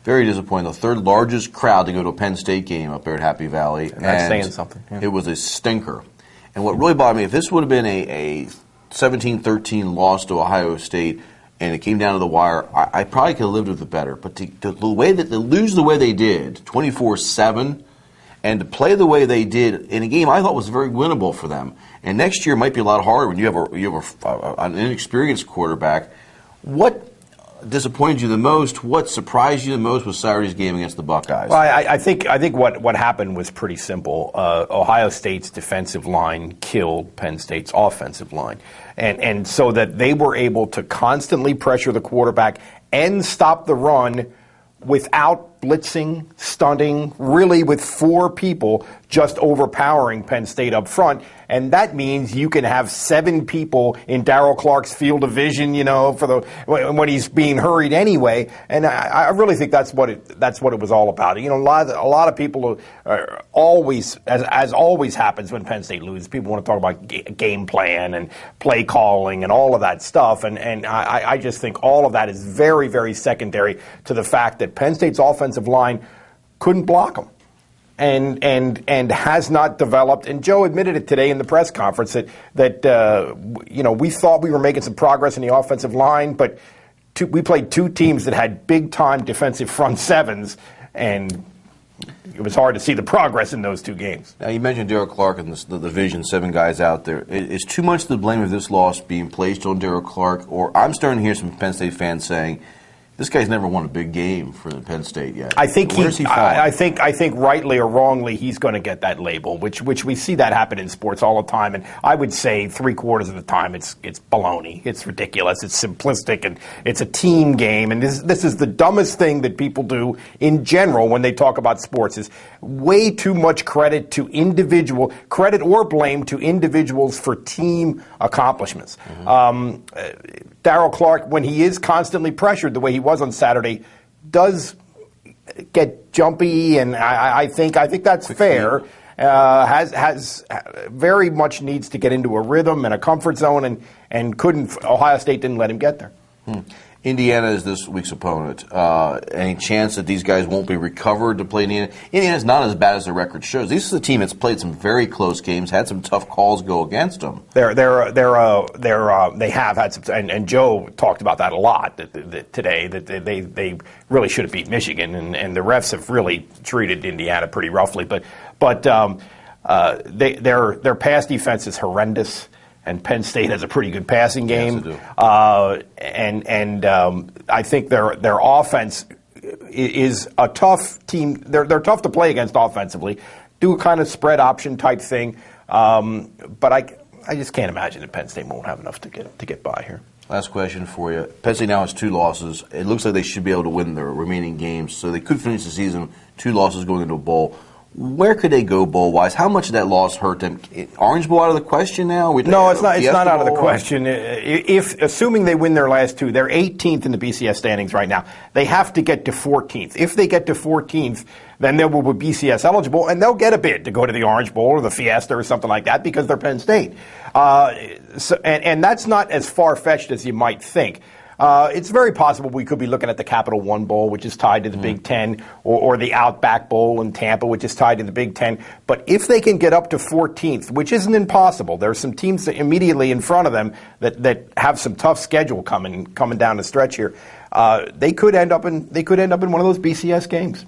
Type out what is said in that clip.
Very disappointing. The third largest crowd to go to a Penn State game up there at Happy Valley. And that's saying something. Yeah. It was a stinker. And what really bothered me, if this would have been a 17-13 loss to Ohio State and it came down to the wire, I probably could have lived with it better. But the way that they lose the way they did, 24-7, and to play the way they did in a game I thought was very winnable for them. And next year might be a lot harder when you have an inexperienced quarterback. What disappointed you the most? What surprised you the most with Saturday's game against the Buckeyes? Well, I think what happened was pretty simple. Ohio State's defensive line killed Penn State's offensive line, and so that they were able to constantly pressure the quarterback and stop the run without blitzing, stunting, really with four people just overpowering Penn State up front. And that means you can have seven people in Darryl Clark's field of vision, when he's being hurried anyway. And I really think that's what it was all about. A lot of people are always, as always happens when Penn State loses, people want to talk about game plan and play calling and all of that stuff. And I just think all of that is very, very secondary to the fact that Penn State's offensive line couldn't block them. And has not developed. And Joe admitted it today in the press conference that we thought we were making some progress in the offensive line, but we played two teams that had big time defensive front sevens, and it was hard to see the progress in those two games. Now you mentioned Darryl Clark and the division, seven guys out there. Is too much of the blame of this loss being placed on Darryl Clark, or I'm starting to hear some Penn State fans saying, this guy's never won a big game for Penn State yet. I think I think rightly or wrongly he's going to get that label, which we see that happen in sports all the time. And I would say 3/4 of the time it's baloney, it's ridiculous, it's simplistic, and it's a team game. And this is the dumbest thing that people do in general when they talk about sports, is way too much credit or blame to individuals for team accomplishments. Mm-hmm. Darryl Clark, when he is constantly pressured the way he was on Saturday, does get jumpy, and I think that's fair. Has very much needs to get into a rhythm and a comfort zone, and Ohio State didn't let him get there. Indiana is this week's opponent. Any chance that these guys won't be recovered to play Indiana? Indiana's not as bad as their record shows. This is a team that's played some very close games, had some tough calls go against them. They have had some, and Joe talked about that a lot today. That they really should have beat Michigan, and the refs have really treated Indiana pretty roughly. But their pass defense is horrendous. And Penn State has a pretty good passing game, and I think their offense is a tough team. They're tough to play against offensively. Do a kind of spread option type thing, but I just can't imagine that Penn State won't have enough to get by here. Last question for you. Penn State now has 2 losses. It looks like they should be able to win their remaining games, so they could finish the season 2 losses going into a bowl. Where could they go bowl-wise? How much did that loss hurt them? Orange Bowl out of the question now? No, it's not. It's not out of the question. If assuming they win their last 2, they're 18th in the BCS standings right now. They have to get to 14th. If they get to 14th, then they will be BCS eligible, and they'll get a bid to go to the Orange Bowl or the Fiesta or something like that because they're Penn State. And that's not as far-fetched as you might think. It's very possible we could be looking at the Capital One Bowl, which is tied to the Big Ten, or the Outback Bowl in Tampa, which is tied to the Big Ten. But if they can get up to 14th, which isn't impossible, there's some teams that immediately in front of them that have some tough schedule coming down the stretch here. They could end up in one of those BCS games.